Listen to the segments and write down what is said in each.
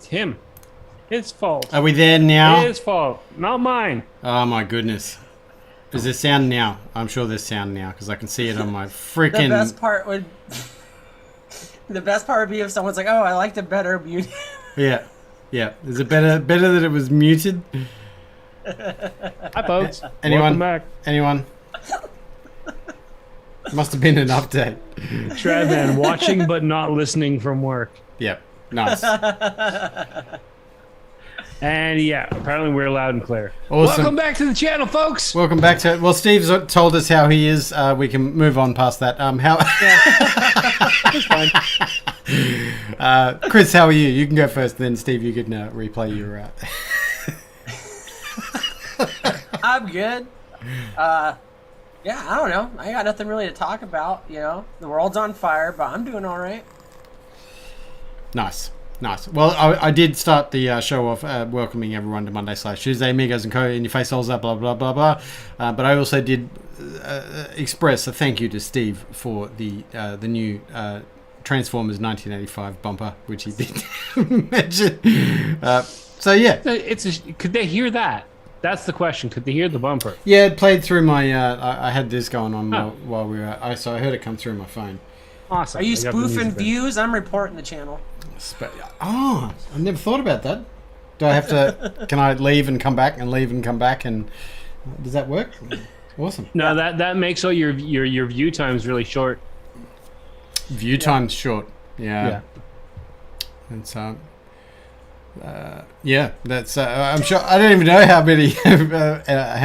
It's him. His fault. Are we there now? His fault, not mine. Oh my goodness. Is there sound now? I'm sure there's sound now because I can see it on my freaking. The best part would be if someone's like, "Oh, I liked it better muted." Yeah. Is it better that it was muted? Hi, folks. Anyone? Welcome back. Anyone? Must have been an update. Trevan, watching but not listening from work. Yep. Nice. And yeah, apparently we're loud and clear. Awesome. Welcome back to the channel, folks. Welcome back to. Well, Steve's told us how he is. We can move on past that. It's fine. Chris, how are you? You can go first. Then Steve, you can replay your. I'm good. Yeah, I don't know. I got nothing really to talk about. You know, the world's on fire, but I'm doing all right. Nice. Well, I did start the show off welcoming everyone to Monday/Tuesday, Amigos Co in your face holes up, blah blah blah blah. But I also did express a thank you to Steve for the new Transformers 1985 bumper, which he did mention. So yeah, Could they hear that? That's the question. Could they hear the bumper? Yeah, it played through my. I had this going on while we were. So I heard it come through my phone. Awesome. Are you spoofing views? I'm reporting the channel. Oh, I never thought about that. Do I have to? Can I leave and come back and leave and come back and does that work? Awesome. No, that makes all your view times really short. View time's short. Yeah. And that's. I'm sure. I don't even know how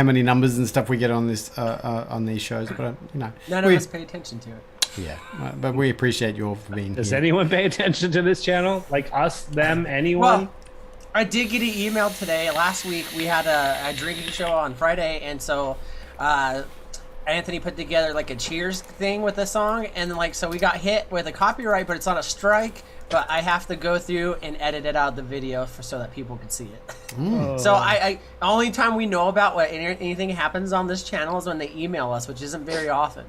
many numbers and stuff we get on this on these shows, but none of us pay attention to it. Yeah, but we appreciate you all for being here. Does anyone pay attention to this channel? Like us, them, anyone? Well, I did get an email today. Last week we had a drinking show on Friday, and so Anthony put together like a cheers thing with the song, and so we got hit with a copyright, but it's on a strike. But I have to go through and edit it out of the video so that people can see it. So I only time we know about anything happens on this channel is when they email us, which isn't very often.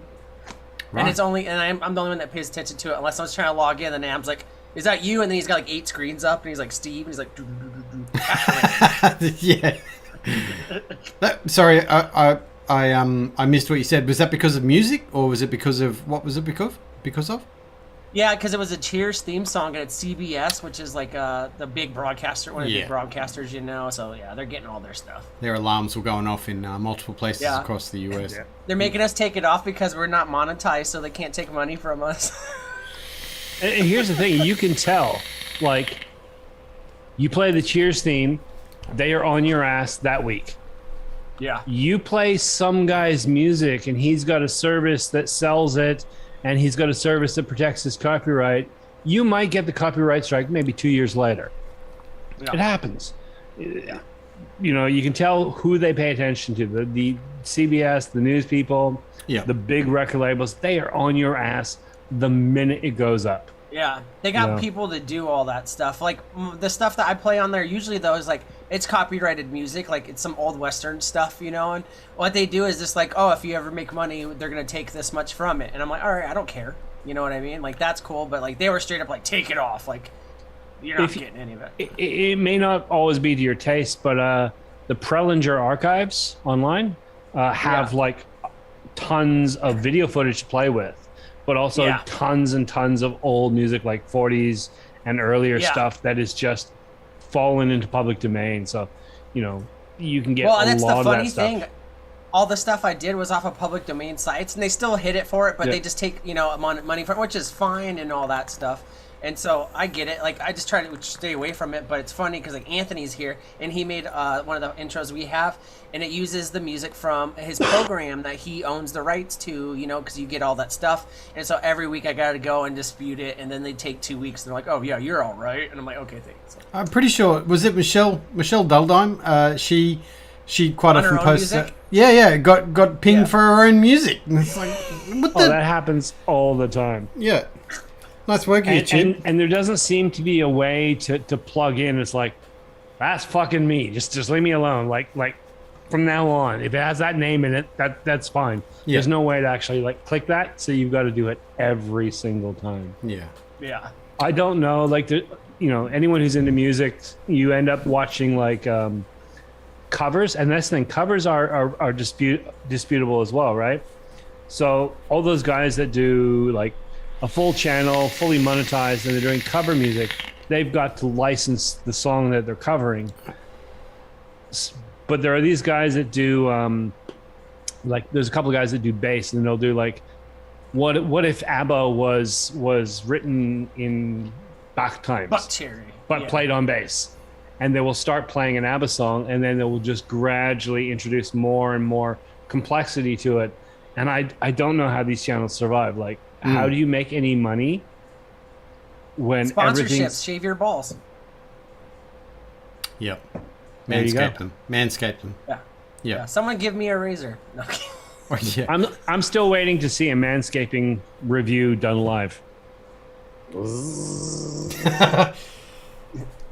Right. And it's only, and I'm the only one that pays attention to it unless I was trying to log in. And Am's like, "Is that you?" And then he's got like 8 screens up, and he's like, "Steve," and he's like, yeah. Sorry, I missed what you said. Was that because of music, or was it because of what was it because of? Yeah, because it was a Cheers theme song, and it's CBS, which is like the big broadcaster, one of the big broadcasters, you know. So yeah, they're getting all their stuff. Their alarms were going off in multiple places across the US. Yeah. They're making us take it off because we're not monetized, so they can't take money from us. And here's the thing: you can tell, like, you play the Cheers theme, they are on your ass that week. Yeah. You play some guy's music, and he's got a service that sells it. And he's got a service that protects his copyright, you might get the copyright strike maybe 2 years later. Yeah. It happens. Yeah. You know, you can tell who they pay attention to. The CBS, the news people, the big record labels, they are on your ass the minute it goes up. Yeah, they got people to do all that stuff. Like, the stuff that I play on there, usually, though, is like, it's copyrighted music. Like, it's some old Western stuff, you know? And what they do is just like, oh, if you ever make money, they're going to take this much from it. And I'm like, all right, I don't care. You know what I mean? Like, that's cool. But, like, they were straight up like, take it off. Like, you're not getting any of it. It may not always be to your taste, but the Prelinger archives online have, like, tons of video footage to play with. But also tons and tons of old music, like 40s and earlier stuff that is just fallen into public domain. So, you know, you can get a lot of that stuff. Well, and that's the funny thing. All the stuff I did was off of public domain sites, and they still hit it for it, but they just take, you know, money for it, which is fine and all that stuff. And so I get it. Like, I just try to stay away from it, but it's funny because, like, Anthony's here, and he made one of the intros we have, and it uses the music from his program that he owns the rights to, you know, because you get all that stuff. And so every week I got to go and dispute it, and then they take 2 weeks, and they're like, oh, yeah, you're all right. And I'm like, okay, thanks. I'm pretty sure, was it Michelle Duldime? She quite often posts it. Yeah, got pinged for her own music. And it's like, what the? That happens all the time. Yeah. Nice work, YouTube. And there doesn't seem to be a way to plug in. It's like, that's fucking me. Just leave me alone. Like from now on, if it has that name in it, that's fine. Yeah. There's no way to actually like click that. So you've got to do it every single time. Yeah. Yeah. I don't know. Like anyone who's into music, you end up watching like covers, and that's the thing. Covers are disputable as well, right? So all those guys that do like a full channel, fully monetized, and they're doing cover music, they've got to license the song that they're covering. But there are these guys that do like there's a couple of guys that do bass, and they'll do like what if ABBA was written in Bach times, but played on bass, and they will start playing an ABBA song, and then they will just gradually introduce more and more complexity to it. And I don't know how these channels survive. Like, how do you make any money when sponsorships? Shave your balls. Yep. Manscape them. Yeah. Someone give me a razor. No. Yeah. I'm still waiting to see a manscaping review done live.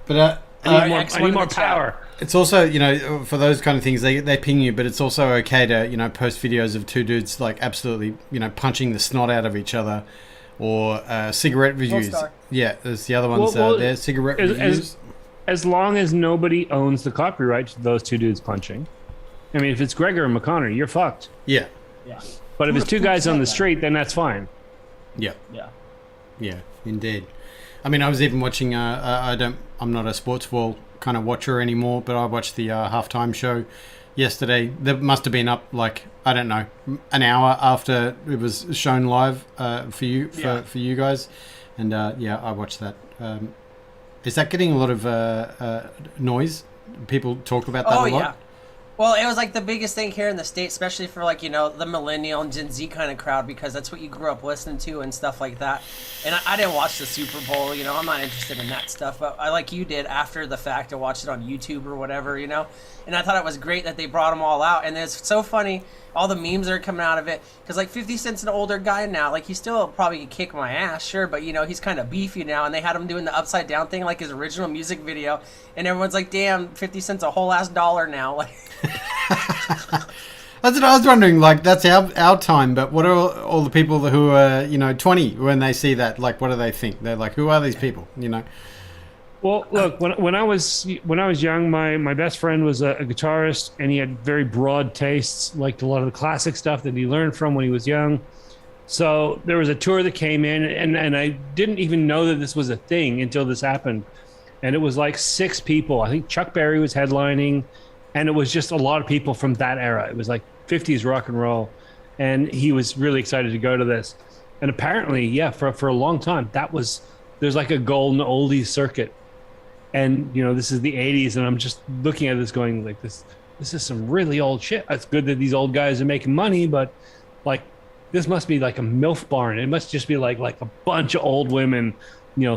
But I need more power. It's also, for those kind of things, they ping you, but it's also okay to, post videos of two dudes like absolutely, punching the snot out of each other, or cigarette reviews. Yeah, there's the other ones. There, cigarette reviews. As long as nobody owns the copyright to those two dudes punching. I mean, if it's Gregor and McConnor, you're fucked. Yeah. But if it's two guys on the street, then that's fine. Yeah, indeed. I mean, I was even watching. I'm not a sports ball kind of watcher anymore, but I watched the halftime show yesterday. That must have been up like, I don't know, an hour after it was shown live for you guys, and I watched that. Is that getting a lot of noise? People talk about that a lot? Yeah. Well, it was like the biggest thing here in the States, especially for like, the millennial and Gen Z kind of crowd, because that's what you grew up listening to and stuff like that. And I didn't watch the Super Bowl, I'm not interested in that stuff, but I, like you did, after the fact, I watched it on YouTube or whatever, and I thought it was great that they brought them all out. And it's so funny, all the memes that are coming out of it, because like 50 Cent's an older guy now, like he still probably could kick my ass, sure, but he's kind of beefy now, and they had him doing the upside down thing like his original music video, and everyone's like, damn, 50 Cent's a whole ass dollar now. Like, that's what I was wondering. Like, that's our time, but what are all the people who are 20 when they see that? Like, what do they think? They're like, who are these people? Well, look, when I was young, my best friend was a guitarist, and he had very broad tastes, liked a lot of the classic stuff that he learned from when he was young. So there was a tour that came in, and I didn't even know that this was a thing until this happened. And it was like 6 people. I think Chuck Berry was headlining, and it was just a lot of people from that era. It was like 50s rock and roll, and he was really excited to go to this. And apparently, for a long time, there's like a golden oldies circuit. And this is the 80s, and I'm just looking at this going like, this is some really old shit. It's good that these old guys are making money, but like, this must be like a MILF barn. It must just be like a bunch of old women,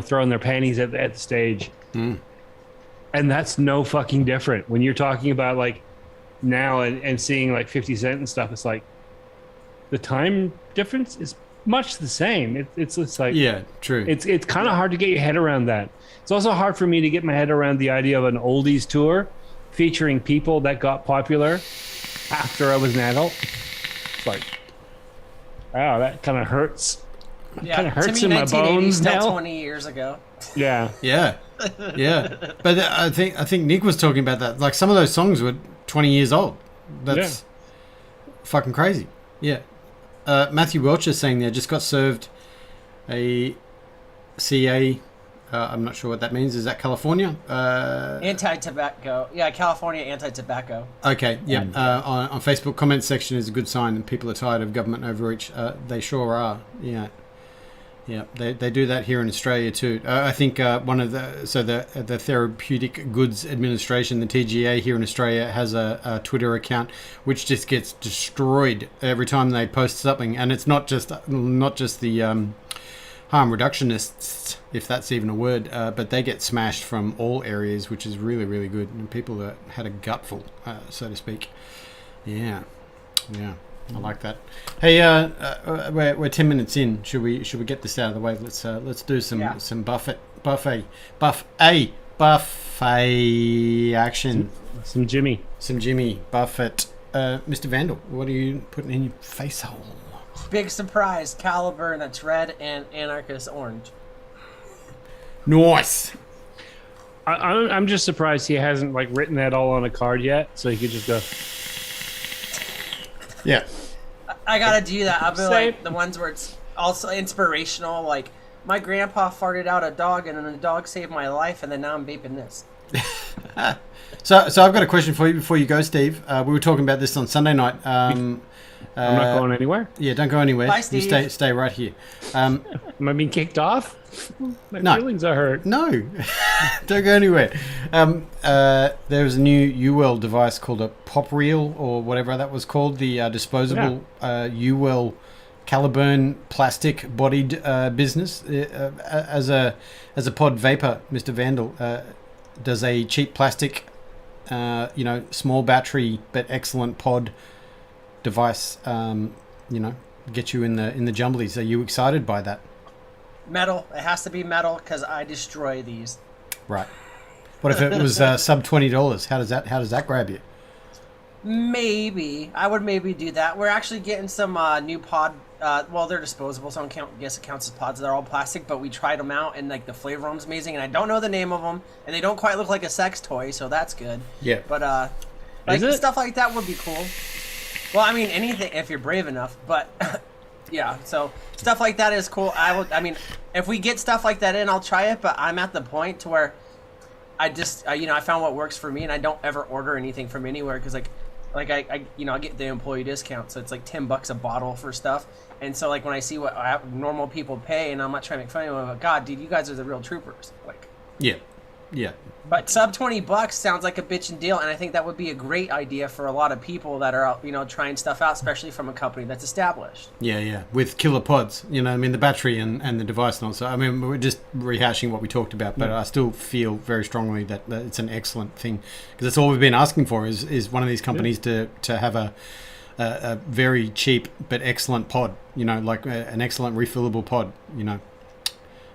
throwing their panties at the stage. And that's no fucking different when you're talking about like now and seeing like 50 Cent and stuff. It's like the time difference is much the same. It's like, yeah, true. It's kind of hard to get your head around that. It's also hard for me to get my head around the idea of an oldies tour featuring people that got popular after I was an adult. It's like, wow, that kind of hurts. Yeah, kind of hurts to me, in my bones still now. 20 years ago. Yeah. But I think Nick was talking about that. Like, some of those songs were 20 years old. That's fucking crazy. Yeah. Matthew Welch is saying there, just got served a CA. I'm not sure what that means. Is that California? Anti-tobacco. Yeah, California anti-tobacco. Okay, yeah. On Facebook, comment section is a good sign, and people are tired of government overreach. They sure are. Yeah. Yeah, they do that here in Australia too. I think one of the Therapeutic Goods Administration, the TGA here in Australia, has a Twitter account which just gets destroyed every time they post something, and it's not just the harm reductionists, if that's even a word, but they get smashed from all areas, which is really, really good. And people that had a gutful, so to speak. Yeah. I like that. Hey, we're 10 minutes in. Should we get this out of the way? Let's do some buffet action. Some Jimmy Buffett. Mr. Vandal, what are you putting in your face hole? Big surprise, Caliber, and it's red and Anarchist orange. Nice. I'm just surprised he hasn't like written that all on a card yet, so he could just go. Yeah. I gotta do that. I'll be Same. like the ones where it's also inspirational. Like my grandpa farted out a dog, and then the dog saved my life, and then now I'm vaping this. So I've got a question for you before you go, Steve. We were talking about this on Sunday night. I'm not going anywhere. Yeah, don't go anywhere. Bye, Steve. You stay right here. Am I being kicked off? My No. feelings are hurt. No, don't go anywhere. There was a new UL device called a pop reel or whatever that was called. The disposable UL Caliburn plastic bodied business. As a pod vapor, Mr. Vandal does a cheap plastic, small battery but excellent pod device. Get you in the jumblies. Are you excited by that? Metal. It has to be metal because I destroy these. Right. What if it was sub $20? How does that grab you? Maybe I would maybe do that. We're actually getting some new pod. Well, they're disposable, so I guess it counts as pods. They're all plastic, but we tried them out, and like the flavor of them's amazing. And I don't know the name of them, and they don't quite look like a sex toy, so that's good. Yeah. But stuff like that would be cool. Well, I mean anything if you're brave enough, but. Yeah, so stuff like that is cool. I mean, if we get stuff like that in, I'll try it. But I'm at the point to where I just, I found what works for me, and I don't ever order anything from anywhere because I get the employee discount, so it's like $10 a bottle for stuff. And so like when I see what normal people pay, and I'm not trying to make fun of them, but God, dude, you guys are the real troopers. Like, Yeah. but sub $20 sounds like a bitchin' deal, and I think that would be a great idea for a lot of people that are trying stuff out, especially from a company that's established. Yeah. With killer pods, the battery and the device and all. So, we're just rehashing what we talked about, but I still feel very strongly that it's an excellent thing because that's all we've been asking for is one of these companies to have a very cheap but excellent pod, like an excellent refillable pod,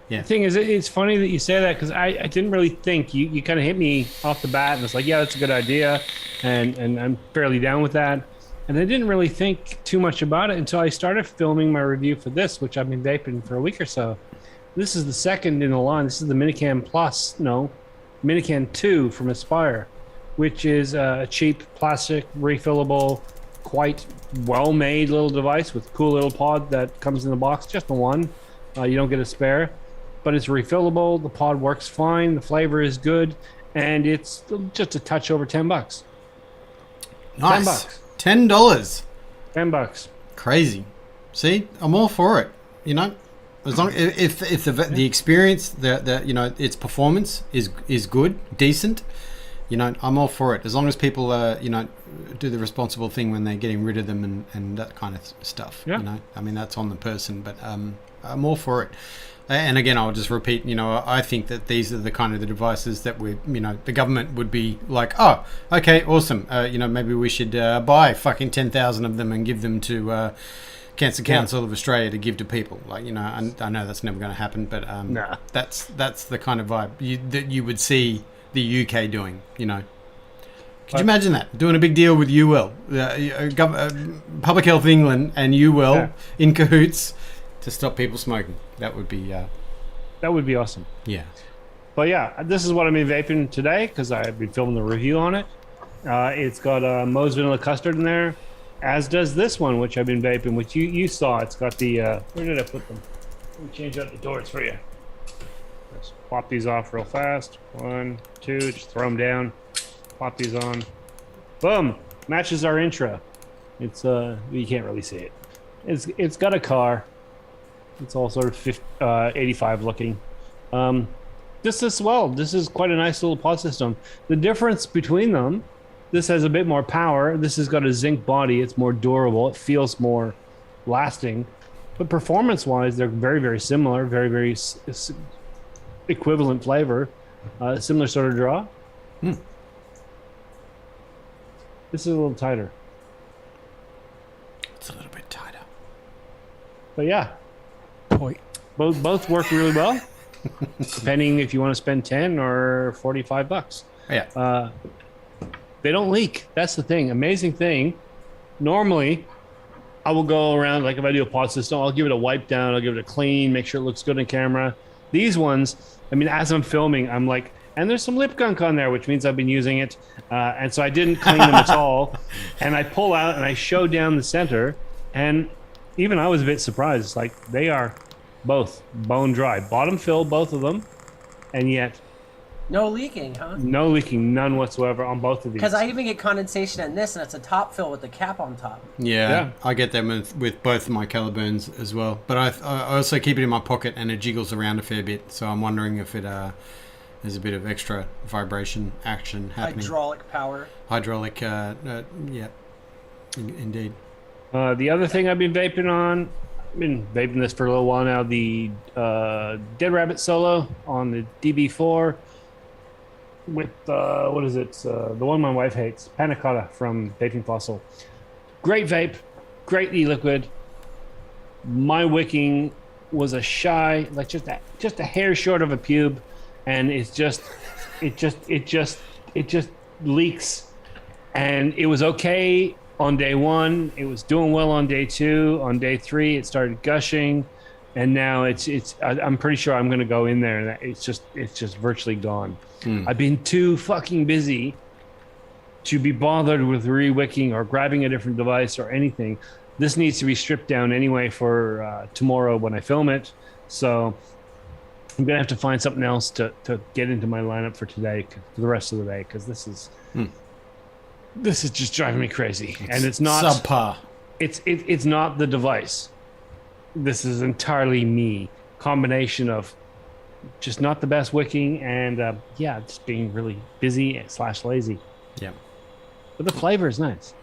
Yeah. The thing is, it's funny that you say that because I didn't really think you kind of hit me off the bat and it's like, yeah, that's a good idea, and I'm fairly down with that. And I didn't really think too much about it until I started filming my review for this, which I've been vaping for a week or so. This is the second in the line. This is the Minican 2 from Aspire, which is a cheap plastic refillable, quite well-made little device with a cool little pod that comes in the box, just the one. You don't get a spare. But it's refillable. The pod works fine. The flavor is good, and it's just a touch over $10. Nice. $10. $10. Crazy. See, I'm all for it. As long if the experience, its performance is good, decent. I'm all for it. As long as people do the responsible thing when they're getting rid of them and that kind of stuff. Yeah. That's on the person, but I'm all for it. And again, I'll just repeat, I think that these are the kind of the devices that the government would be like, oh, okay, awesome. Maybe we should buy fucking 10,000 of them and give them to Cancer Council of Australia to give to people. Like, I know that's never going to happen, but Nah. that's the kind of vibe that you would see the UK doing, Could you imagine that? Doing a big deal with UL, Public Health England and UL in cahoots to stop people smoking. That would be awesome. Yeah. But yeah, this is what I've been vaping today because I've been filming the review on it. It's got Moe's Vanilla Custard in there, as does this one, which I've been vaping, which you saw. It's got the, where did I put them? Let me change out the doors for you. Let's pop these off real fast. 1, 2, just throw them down. Pop these on. Boom! Matches our intro. It's, you can't really see it. It's got a car. It's all sort of 85 looking. This is quite a nice little pod system. The difference between them, this has a bit more power. This has got a zinc body. It's more durable. It feels more lasting. But performance-wise, they're very, very similar. Very, very equivalent flavor. Similar sort of draw. This is a little tighter. It's a little bit tighter. But yeah. Both work really well, depending if you want to spend $10 or $45. Yeah. They don't leak. That's the thing. Amazing thing. Normally, I will go around, like if I do a pod system, I'll give it a wipe down. I'll give it a clean, make sure it looks good in camera. These ones, as I'm filming, I'm like and there's some lip gunk on there, which means I've been using it, and so I didn't clean them at all. And I pull out and I show down the center, and even I was a bit surprised. Like, they are both bone dry, bottom filled, both of them, and yet No leaking, huh? no leaking, none whatsoever on both of these. Because I even get condensation in this, and it's a top fill with the cap on top. Yeah, I get them with both of my Caliburns as well. But I also keep it in my pocket, and it jiggles around a fair bit. So I'm wondering if it there's a bit of extra vibration action happening. Hydraulic power. Hydraulic, yeah, indeed. The other thing I've been vaping on, I've been vaping this for a little while now, the Dead Rabbit Solo on the DB4 with, what is it? The one my wife hates, Panna Cotta from Vaping Fossil. Great vape, great e-liquid. My wicking was a shy, like just a hair short of a pube, and it just leaks. And it was okay on day one. It was doing well on day two. On day three, it started gushing, and now I'm pretty sure I'm going to go in there, and it's just virtually gone. I've been too fucking busy to be bothered with re-wicking or grabbing a different device or anything. This needs to be stripped down anyway for tomorrow when I film it. So I'm going to have to find something else to get into my lineup for today, for the rest of the day, because this is just driving me crazy. And it's not subpar. It's not the device. This is entirely me. Combination of just not the best wicking and just being really busy / lazy. Yeah. But the flavor is nice.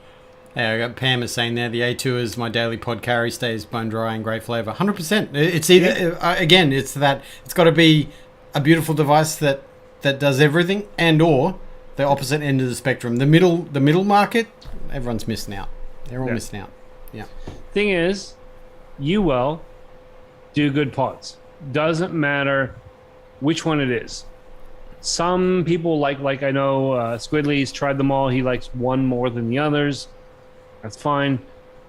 Hey, I got Pam is saying there, the A2 is my daily pod carry, stays bone dry and great flavor. 100%. It's either, again, it's that it's got to be a beautiful device that does everything, and or the opposite end of the spectrum. The middle market, everyone's missing out. They're all missing out. Yeah. Thing is, you will do good pods. Doesn't matter which one it is. Some people like I know Squidley's tried them all. He likes one more than the others. That's fine.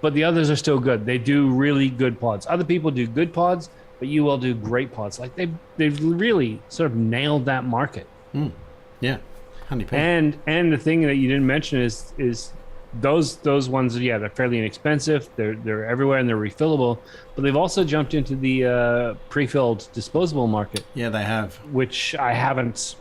But the others are still good. They do really good pods. Other people do good pods, but you will do great pods. Like they've really sort of nailed that market. Yeah. Honey and the thing that you didn't mention is those ones, they're fairly inexpensive. They're everywhere and they're refillable. But they've also jumped into the pre-filled disposable market. Yeah, they have. Which I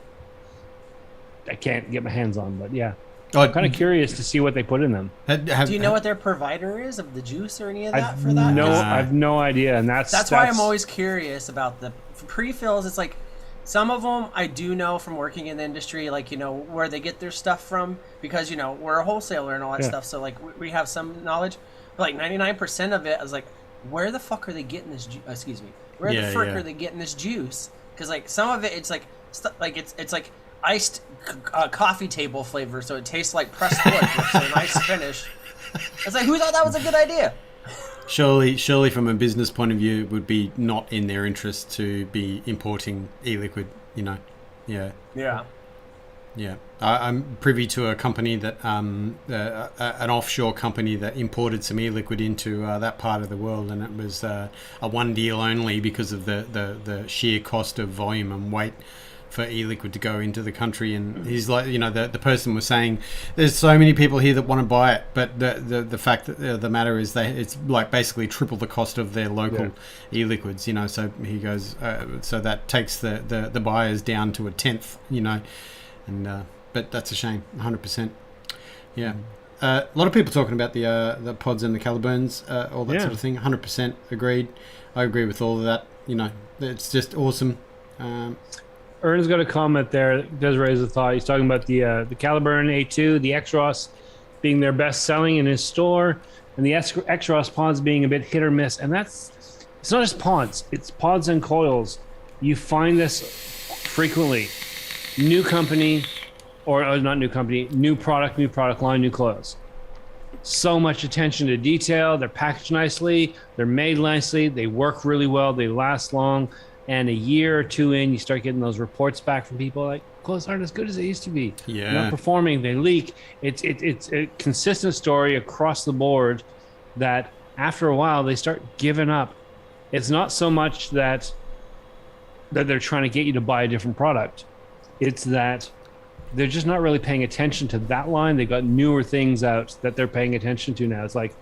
can't get my hands on, but yeah. I'm kind of curious to see what they put in them. Do you know what their provider is of the juice or any of that for that? No, I have no idea, and that's why I'm always curious about the pre-fills. It's like some of them I do know from working in the industry, like where they get their stuff from, because we're a wholesaler and all that stuff. So like we have some knowledge, but like 99% of it, I was like, where the fuck are they getting this? Excuse me, where the frick are they getting this juice? Because like some of it, it's like it's like iced coffee table flavor, so it tastes like pressed wood. It's a nice finish. It's like, who thought that was a good idea? Surely, from a business point of view, it would be not in their interest to be importing e-liquid. Yeah. I'm privy to a company that an offshore company that imported some e-liquid into that part of the world, and it was a one deal only because of the sheer cost of volume and weight for e-liquid to go into the country. And he's like, the person was saying there's so many people here that want to buy it, but the fact that the matter is it's like basically triple the cost of their local e-liquids, so he goes so that takes the buyers down to a tenth, and but that's a shame. 100%. Yeah. A lot of people talking about the pods and the Caliburns, all that sort of thing. 100% agreed. I agree with all of that. It's just awesome. Ern's got a comment there that does raise a thought. He's talking about the Caliburn A2, the X-Ross being their best selling in his store, and the X-Ross pods being a bit hit or miss. And it's not just pods, it's pods and coils. You find this frequently. New company, or not new company, new product line, new coils. So much attention to detail. They're packaged nicely, they're made nicely, they work really well, they last long. And a year or two in, you start getting those reports back from people like, clothes aren't as good as they used to be. Yeah. They're not performing, they leak. It's a consistent story across the board that after a while, they start giving up. It's not so much that they're trying to get you to buy a different product. It's that they're just not really paying attention to that line. They got newer things out that they're paying attention to now. It's like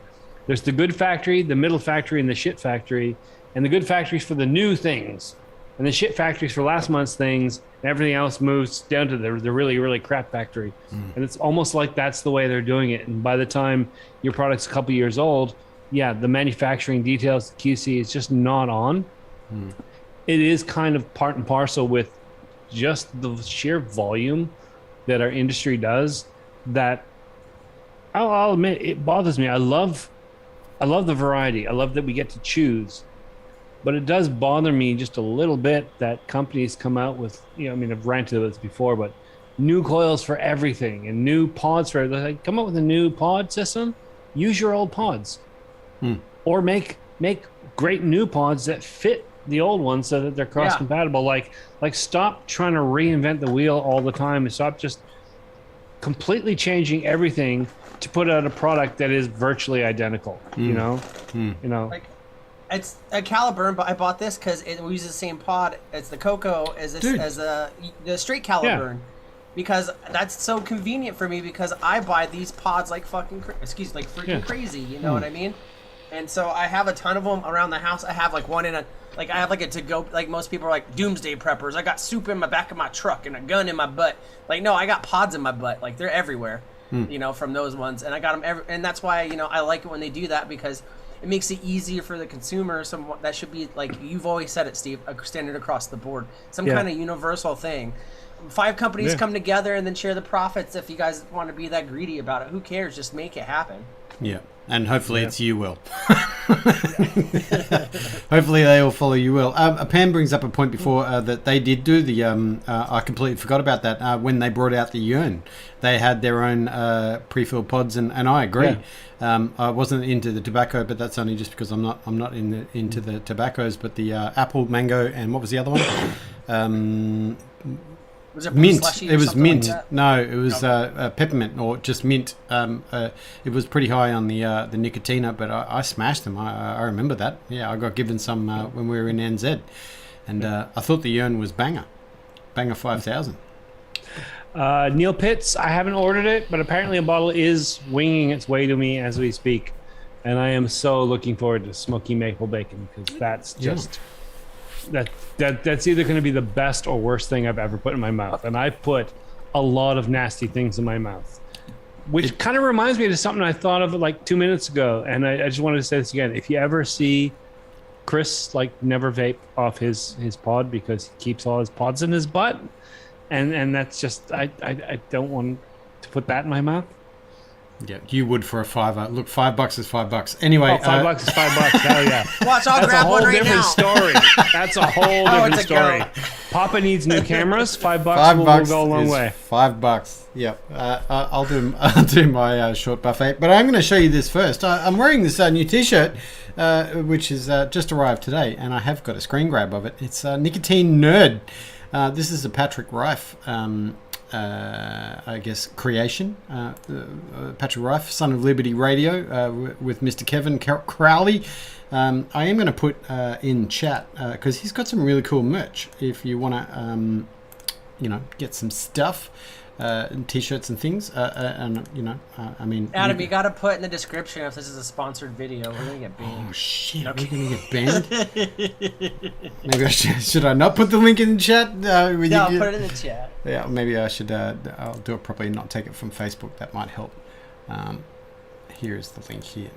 there's the good factory, the middle factory, and the shit factory. And the good factory's for the new things, and the shit factory's for last month's things, and everything else moves down to the really, really crap factory. And it's almost like that's the way they're doing it. And by the time your product's a couple years old, yeah, the manufacturing details, the QC is just not on. It is kind of part and parcel with just the sheer volume that our industry does, that I'll admit it bothers me. I love the variety. I love that we get to choose, but it does bother me just a little bit that companies come out with, I mean, I've ranted about this before, but new coils for everything and new pods for everything. Like, come up with a new pod system, use your old pods, or make great new pods that fit the old ones so that they're cross compatible. Like stop trying to reinvent the wheel all the time, and stop just completely changing everything to put out a product that is virtually identical. You know, like it's a Caliburn, but I bought this because it uses the same pod as the Coco as the straight Caliburn. Because that's so convenient for me, because I buy these pods like freaking crazy, you know what I mean? And so I have a ton of them around the house. I have like one I have like a to-go, like most people are like doomsday preppers. I got soup in my back of my truck and a gun in my butt. Like, no, I got pods in my butt. Like, they're everywhere, from those ones. And I got them and that's why, I like it when they do that, because it makes it easier for the consumer. That should be, like you've always said it, Steve, a standard across the board. Some kind of universal thing. 5 companies come together and then share the profits. If you guys want to be that greedy about it, who cares? Just make it happen. Yeah. And hopefully it's you, Will. Hopefully they all follow you, Will. Pam brings up a point before that they did do the... I completely forgot about that. When they brought out the Yearn, they had their own pre-filled pods, and I agree. Yeah. I wasn't into the tobacco, but that's only just because I'm not into the tobaccos. But the apple, mango, and what was the other one? Was it mint? Slushy It was mint. Like No, it was peppermint or just mint. It was pretty high on the nicotina, but I smashed them. I remember that. Yeah, I got given some when we were in NZ, and I thought the Yearn was banger 5000. Neil Pitts, I haven't ordered it, but apparently a bottle is winging its way to me as we speak, and I am so looking forward to smoky maple bacon, because that's just that's either going to be the best or worst thing I've ever put in my mouth, and I put a lot of nasty things in my mouth, which kind of reminds me of something I thought of like 2 minutes ago, and I just wanted to say this again. If you ever see Chris never vape off his pod, because he keeps all his pods in his butt, and that's just I don't want to put that in my mouth. Yeah, you would for a $5. Look, $5 is $5. Anyway, $5 is $5. Hell yeah! Watch, I'll grab one right now. Story. That's a whole different story. Papa needs new cameras. $5 will go a long way. $5. Yep. I'll do my short buffet, but I'm going to show you this first. I'm wearing this new T-shirt, which is just arrived today, and I have got a screen grab of it. It's Nicotine Nerd. This is a Patrick Rife. I guess creation. Patrick Rife, Son of Liberty Radio, with Mr. Kevin Crowley. I am going to put in chat because he's got some really cool merch. If you want to, get some stuff, t-shirts and things, and I mean, Adam, you got to put in the description if this is a sponsored video. We're gonna get banned. Oh shit, we're gonna get banned. Maybe should I not put the link in the chat? No, put it in the chat. Yeah, maybe I should. I'll do it properly and not take it from Facebook. That might help. Here is the link here.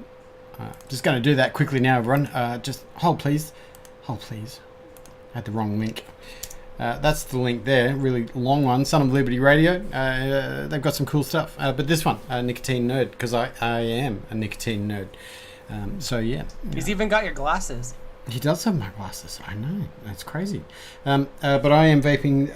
Just going to do that quickly now, everyone. Just hold, please. Hold, please. I had the wrong link. That's the link there. Really long one. Son of Liberty Radio. They've got some cool stuff. But this one, Nicotine Nerd, because I am a nicotine nerd. So, yeah. He's even got your glasses. He does have my glasses. I know. That's crazy. But I am vaping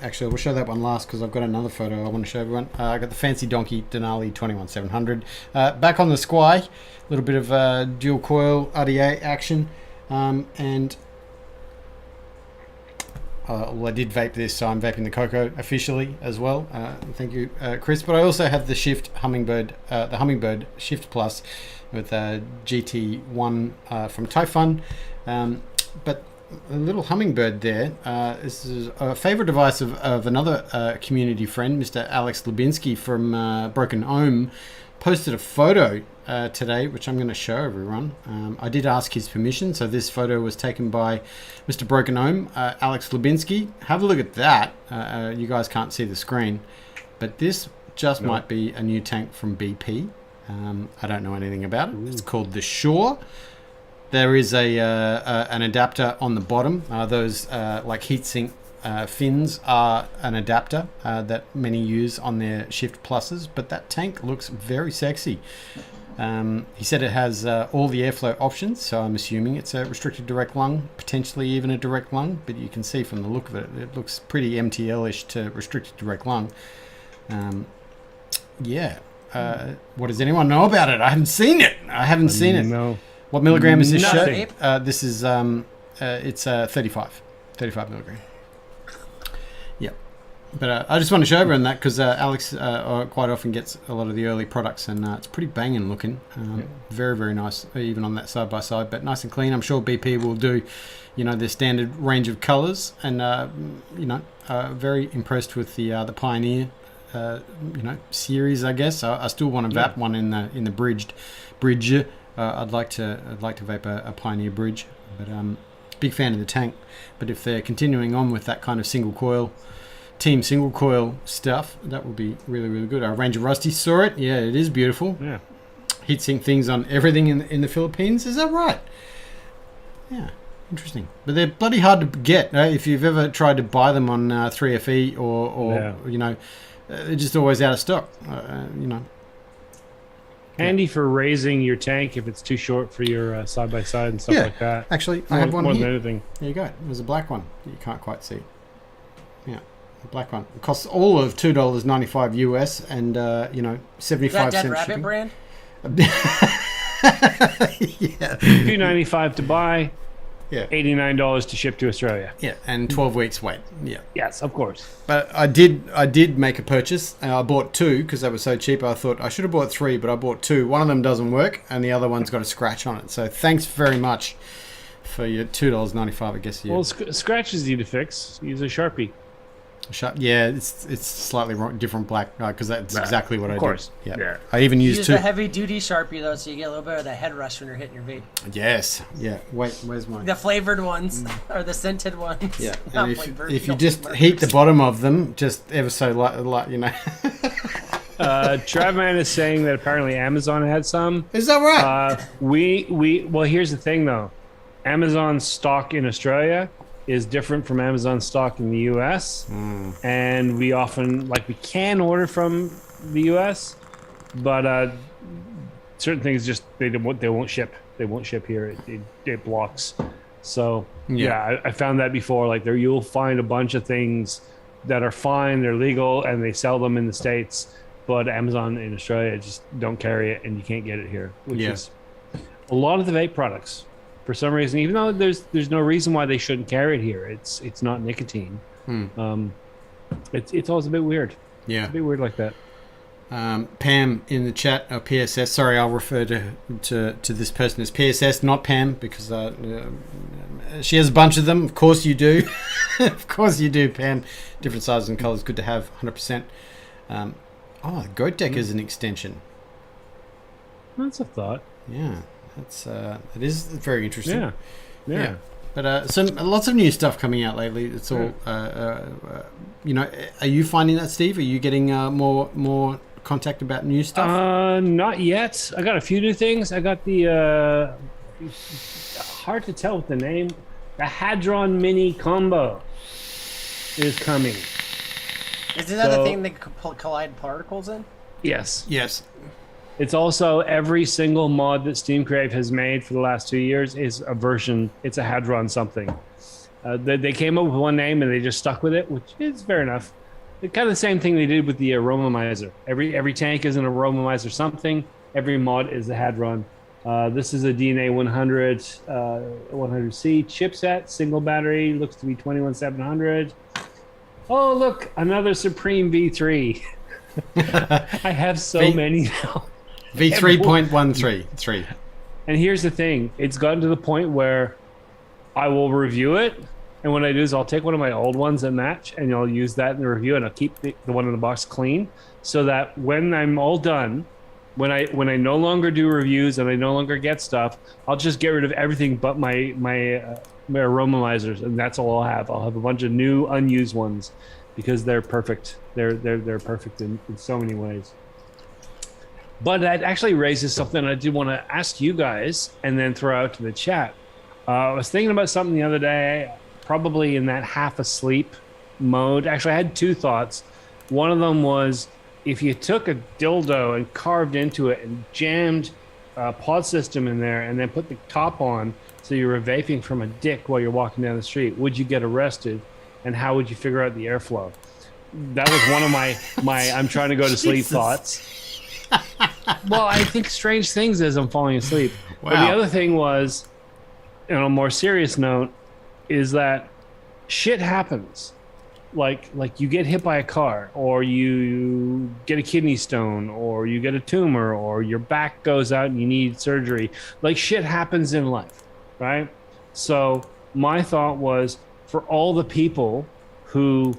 Actually, we'll show that one last because I've got another photo I want to show everyone. I got the Fancy Donkey Denali 21700. Back on the Squy. A little bit of dual coil RDA action. And... I did vape this, so I'm vaping the Coco officially as well. Thank you, Chris. But I also have the Shift Hummingbird, the Hummingbird Shift Plus with GT1 from Typhon. But little hummingbird there. This is a favorite device of another community friend, Mr. Alex Lubinsky from Broken Ohm, posted a photo today, which I'm going to show everyone. I did ask his permission, so this photo was taken by Mr. Broken Ohm, Alex Lubinsky. Have a look at that. You guys can't see the screen, but this just might be a new tank from BP. I don't know anything about it. It's called the Shore. There is an adapter on the bottom. Those like heatsink fins are an adapter that many use on their Shift Pluses, but that tank looks very sexy. He said it has all the airflow options, so I'm assuming it's a restricted direct lung, potentially even a direct lung, but you can see from the look of it, it looks pretty MTL-ish to restricted direct lung. What does anyone know about it? I haven't seen it. No. What milligram is this Nothing. shirt? This is it's 35 milligram. Yeah, but I just want to show everyone that because Alex quite often gets a lot of the early products, and it's pretty banging looking. Very, very nice, even on that side by side, but nice and clean. I'm sure BP will do, their standard range of colours, and very impressed with the Pioneer, series. I guess I still want to vape one in the bridge. I'd like to vape a Pioneer bridge, but big fan of the tank. But if they're continuing on with that kind of single coil stuff, that would be really, really good. Ranger Rusty saw it. Yeah, it is beautiful. Yeah. Heatsink things on everything in the Philippines. Is that right? Yeah, interesting. But they're bloody hard to get. If you've ever tried to buy them on 3FE or they're just always out of stock. Handy for raising your tank if it's too short for your side-by-side and stuff like that. Actually, I have one more here. than anything. There you go. There's a black one that you can't quite see. Yeah, a black one. It costs all of $2.95 US and, 75 Dead cents Rabbit shipping. brand? Yeah. $2.95 to buy, Yeah. $89 to ship to Australia. Yeah, and 12 weeks wait. Yeah. Yes, of course. But I did make a purchase. I bought two because they were so cheap. I thought I should have bought three, but I bought two. One of them doesn't work, and the other one's got a scratch on it. So thanks very much for your $2.95. I guess you. Well, scratch is easy to fix. Use a Sharpie. Yeah, it's slightly different black because that's exactly what I did. Of course. Yeah. Yeah. I even used Use two. a heavy duty Sharpie though, so you get a little bit of that head rush when you're hitting your vape. Yes. Yeah. Wait, where's mine? The flavored ones or the scented ones. Yeah. Not And flavored, if you no just flavors. heat the bottom of them, just ever so light, Travman is saying that apparently Amazon had some. Is that right? Well, here's the thing though. Amazon stock in Australia is different from Amazon stock in the US. And we often, we can order from the US, but certain things just, they won't ship. They won't ship here. It blocks. So, I found that before. There you'll find a bunch of things that are fine, they're legal, and they sell them in the States, but Amazon in Australia just don't carry it, and you can't get it here, which is a lot of the vape products. For some reason, even though there's no reason why they shouldn't carry it here, it's not nicotine. It's always a bit weird. Yeah. It's a bit weird like that. Pam in the chat, PSS. Sorry, I'll refer to this person as PSS, not Pam, because she has a bunch of them. Of course you do. Of course you do, Pam. Different sizes and colors, good to have, 100%. Goat Deck is an extension. That's a thought. Yeah. It is very interesting. Yeah. But lots of new stuff coming out lately. It's all, are you finding that, Steve? Are you getting more contact about new stuff? Not yet. I got a few new things. I got the hard to tell with the name. The Hadron Mini Combo is coming. Is that the thing that collide particles in? Yes. Yes. It's also every single mod that Steam Crave has made for the last 2 years is a version. It's a Hadron something. They came up with one name and they just stuck with it, which is fair enough. It's kind of the same thing they did with the Aromomizer. Every tank is an Aromomizer something. Every mod is a Hadron. This is a DNA 100 100C chipset, single battery, looks to be 21700. Oh, look, another Supreme V3. I have so many now. V3.133. And here's the thing. It's gotten to the point where I will review it. And what I do is I'll take one of my old ones that match, and I'll use that in the review, and I'll keep the one in the box clean, so that when I'm all done, when I no longer do reviews and I no longer get stuff, I'll just get rid of everything but my aromalizers, and that's all I'll have. I'll have a bunch of new unused ones because they're perfect. They're perfect in so many ways. But that actually raises something I did want to ask you guys and then throw out to the chat. I was thinking about something the other day, probably in that half asleep mode. Actually, I had two thoughts. One of them was, if you took a dildo and carved into it and jammed a pod system in there and then put the top on so you were vaping from a dick while you're walking down the street, would you get arrested? And how would you figure out the airflow? That was one of my I'm trying to go to sleep thoughts. Well, I think strange things as I'm falling asleep. Wow. But the other thing was, on a more serious note, is that shit happens. Like you get hit by a car, or you get a kidney stone, or you get a tumor, or your back goes out and you need surgery. Like, shit happens in life, right? So my thought was, for all the people who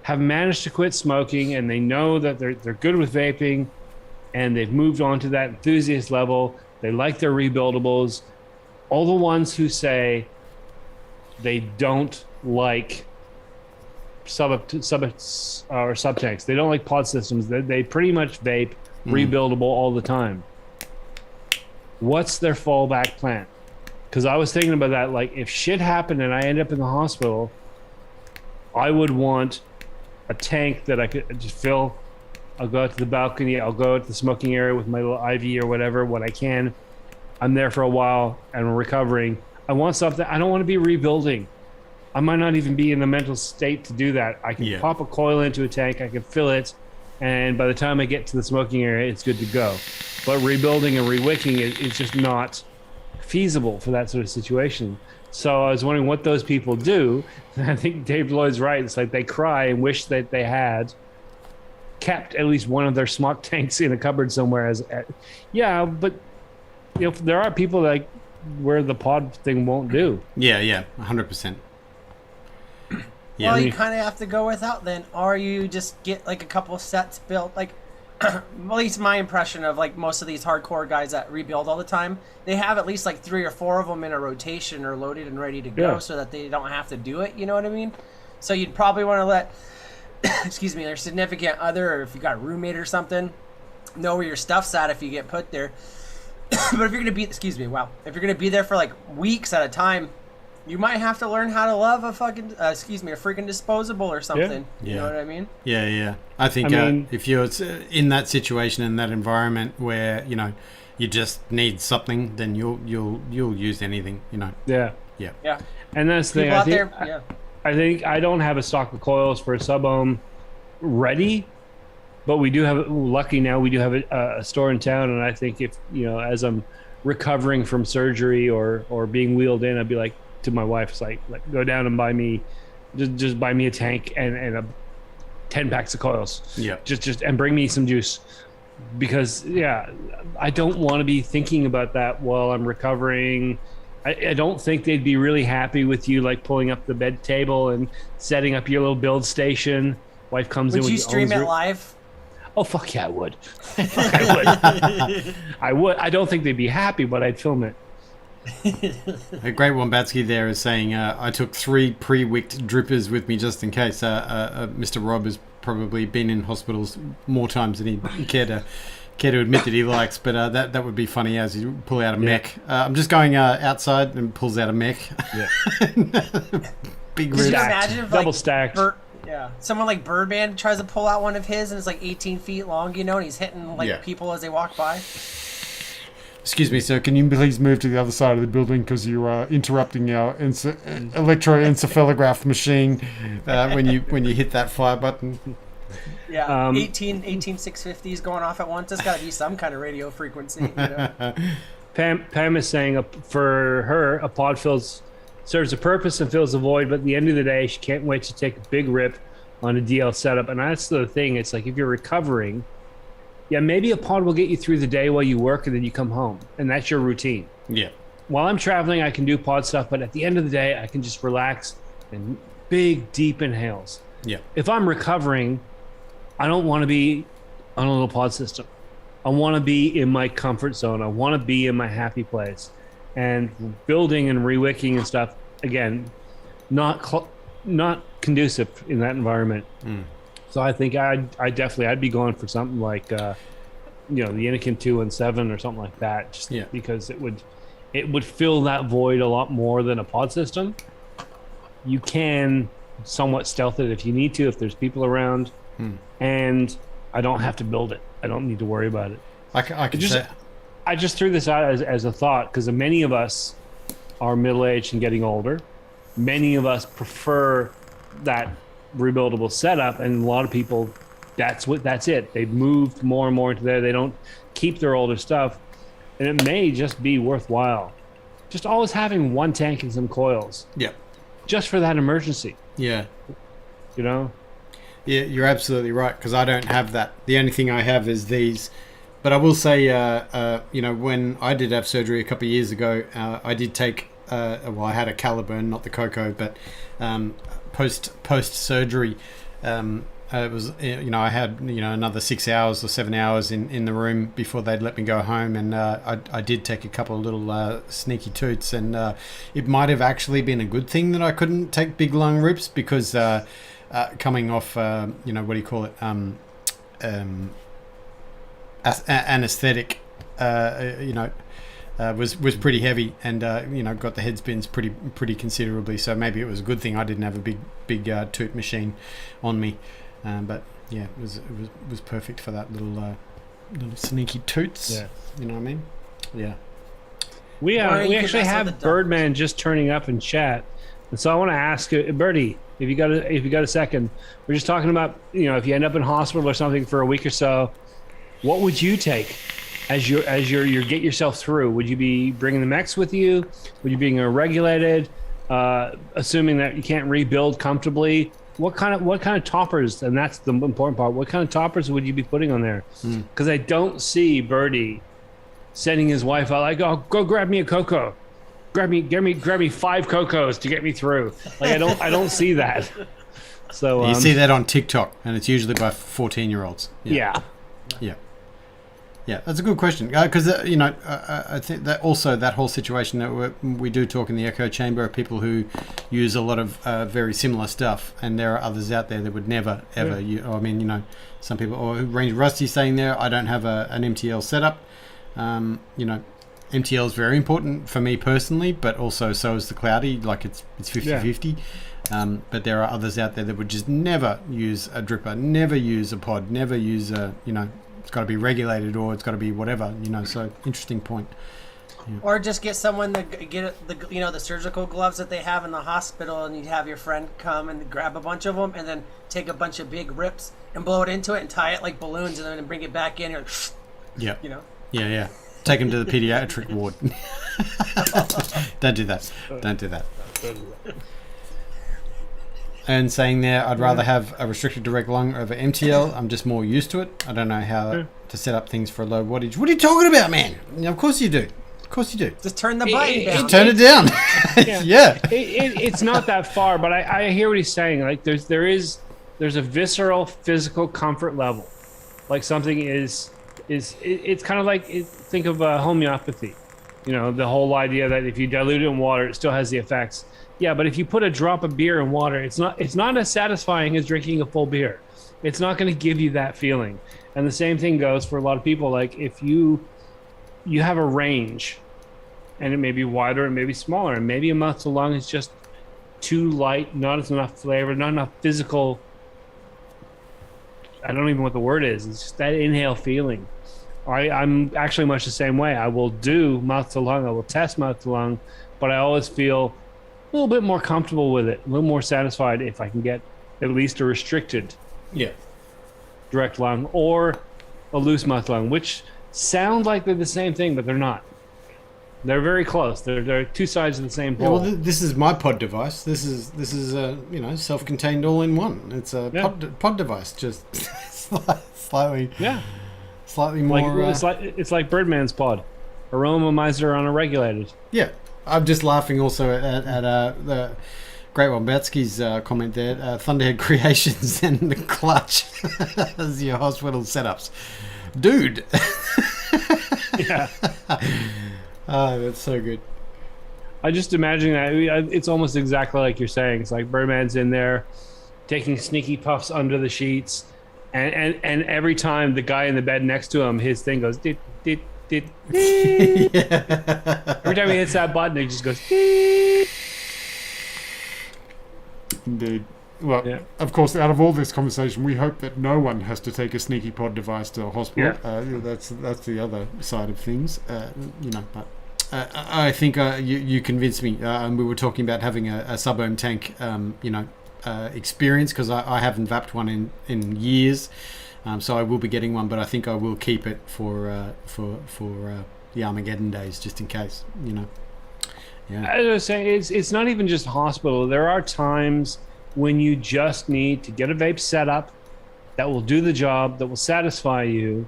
have managed to quit smoking and they know that they're good with vaping and they've moved on to that enthusiast level, they like their rebuildables, all the ones who say they don't like sub-tanks, they don't like pod systems, they pretty much vape rebuildable all the time. What's their fallback plan? Because I was thinking about that, like, if shit happened and I end up in the hospital, I would want a tank that I could just fill. I'll go out to the balcony, I'll go out to the smoking area with my little IV or whatever, what I can. I'm there for a while and recovering. I want something. I don't want to be rebuilding. I might not even be in the mental state to do that. I can pop a coil into a tank, I can fill it, and by the time I get to the smoking area, it's good to go. But rebuilding and rewicking is just not feasible for that sort of situation. So I was wondering what those people do. And I think Dave Lloyd's right. It's like they cry and wish that they had kept at least one of their smoke tanks in a cupboard somewhere. But there are people like where the pod thing won't do. 100%. Yeah. Well, you kind of have to go without then, or you just get like a couple sets built. Like, at least my impression of like most of these hardcore guys that rebuild all the time, they have at least like 3 or 4 of them in a rotation or loaded and ready to go, so that they don't have to do it. You know what I mean? So you'd probably want to let, excuse me, their significant other, or if you got a roommate or something, know where your stuff's at if you get put there. But if you're gonna be, if you're gonna be there for like weeks at a time, you might have to learn how to love a fucking, a freaking disposable or something. You know what I mean? Yeah. I think if you're in that situation, in that environment where you just need something, then you'll use anything. Yeah. And that's the thing. I think I don't have a stock of coils for a sub-ohm ready, but we do have. Lucky now, we do have a store in town, and I think if as I'm recovering from surgery or being wheeled in, I'd be like, to my wife, it's like go down and buy me just buy me a tank and a 10 packs of coils, just and bring me some juice, because I don't want to be thinking about that while I'm recovering. I don't think they'd be really happy with you like pulling up the bed table and setting up your little build station. Wife comes in. Would you stream it live? Oh fuck yeah, I would. I would. I don't think they'd be happy, but I'd film it. A great Wombatsky there is saying, I took 3 pre-wicked drippers with me just in case. Mr. Rob has probably been in hospitals more times than he'd care to admit that he likes, but that would be funny as you pull out a mech. I'm just going outside and pulls out a mech. Big Could you imagine if, double stacked. Someone like Birdman tries to pull out one of his and it's like 18 feet long, and he's hitting people as they walk by. Excuse me, sir, can you please move to the other side of the building because you are interrupting our electroencephalograph machine when you hit that fire button. 18 650s going off at once. There's got to be some kind of radio frequency. Pam is saying for her, a pod serves a purpose and fills a void, but at the end of the day, she can't wait to take a big rip on a DL setup. And that's the thing. It's like if you're recovering, maybe a pod will get you through the day while you work and then you come home. And that's your routine. while I'm traveling, I can do pod stuff, but at the end of the day, I can just relax and big, deep inhales. Yeah. If I'm recovering, I don't want to be on a little pod system. I want to be in my comfort zone. I want to be in my happy place. And building and re-wicking and stuff, again, not conducive in that environment. So I think I'd be going for something like the Anakin 217 or something like that, just because it would fill that void a lot more than a pod system. You can somewhat stealth it if you need to, if there's people around, and I don't have to build it. I don't need to worry about it. I just threw this out as a thought, because many of us are middle-aged and getting older. Many of us prefer that rebuildable setup, and a lot of people, that's it. They've moved more and more into there. They don't keep their older stuff, and it may just be worthwhile just always having one tank and some coils. Yeah. Just for that emergency. Yeah. You know? Yeah, you're absolutely right, because I don't have that. The only thing I have is these. But I will say, when I did have surgery a couple of years ago, I did take, I had a Caliburn, not the Coco, but post surgery, it was, I had, another 6 hours or 7 hours in the room before they'd let me go home, and I did take a couple of little sneaky toots, and it might have actually been a good thing that I couldn't take big lung rips, because coming off, what do you call it, anesthetic, was pretty heavy, and got the head spins pretty considerably. So maybe it was a good thing I didn't have a big toot machine on me. But yeah, it was perfect for that little sneaky toots. Yeah. You know what I mean? Yeah. We actually have Birdman just turning up in chat, and so I want to ask Birdie, if you got a second. We're just talking about if you end up in hospital or something for a week or so, what would you take as you get yourself through? Would you be bringing the mechs with you? Would you be regulated? Assuming that you can't rebuild comfortably, what kind of toppers? And that's the important part. What kind of toppers would you be putting on there? Because I don't see Birdie sending his wife out like, "Oh, go grab me a cocoa, grab me 5 cocos to get me through." Like I don't see that. So you see that on TikTok, and it's usually by 14-year-olds. Yeah. Yeah, that's a good question, because I think that also that whole situation that we do talk in the echo chamber of people who use a lot of very similar stuff, and there are others out there that would never ever. Yeah. Some people, or Range Rusty saying there, I don't have an MTL setup. MTL is very important for me personally, but also so is the Cloudy. Like it's 50-50. But there are others out there that would just never use a dripper, never use a pod, never use a it's got to be regulated, or it's got to be whatever, so interesting point. Yeah. Or just get someone to get the surgical gloves that they have in the hospital, and you have your friend come and grab a bunch of them, and then take a bunch of big rips and blow it into it and tie it like balloons, and then bring it back in. Yeah. Yeah. Take them to the pediatric ward. Don't do that. And saying there, I'd rather have a restricted direct lung over MTL. I'm just more used to it. I don't know how to set up things for a low wattage. What are you talking about, man? Of course you do. Just turn the button down. Turn it down. Yeah. It's not that far, but I hear what he's saying. Like there's a visceral physical comfort level. Like something is it's kind of like think of homeopathy. The whole idea that if you dilute it in water, it still has the effects. Yeah, but if you put a drop of beer in water, it's not as satisfying as drinking a full beer. It's not going to give you that feeling. And the same thing goes for a lot of people. Like if you have a range, and it may be wider, it may be smaller, and maybe a mouth to lung is just too light, not as enough flavor, not enough physical. I don't even know what the word is. It's just that inhale feeling. I'm actually much the same way. I will do mouth to lung. I will test mouth to lung, but I always feel a little bit more comfortable with it, a little more satisfied if I can get at least a restricted direct lung or a loose mouth lung, which sound like they're the same thing, but they're not. They're very close. They're two sides of the same pole. Well, this is my pod device. This is self-contained all in one. It's a pod device, just slightly more. It's like Birdman's pod. Aromomizer on a regulated. Yeah, I'm just laughing also at the Great Wombetsky's comment there. Thunderhead Creations and the Clutch as your hospital setups. Dude! Yeah. Oh, that's so good. I just imagine that it's almost exactly like you're saying. It's like Birdman's in there taking sneaky puffs under the sheets, and every time the guy in the bed next to him, his thing goes dit dit dit. Yeah. Every time he hits that button, it just goes. Dit. Indeed. Well, Yeah. of course, out of all this conversation, we hope that no one has to take a sneaky pod device to a hospital. That's the other side of things, But I think you convinced me. We were talking about having a sub-ohm tank, experience, because I haven't vapped one in years, so I will be getting one. But I think I will keep it for the Armageddon days, just in case. Yeah. As I was saying, it's not even just hospital. There are times when you just need to get a vape set up that will do the job, that will satisfy you.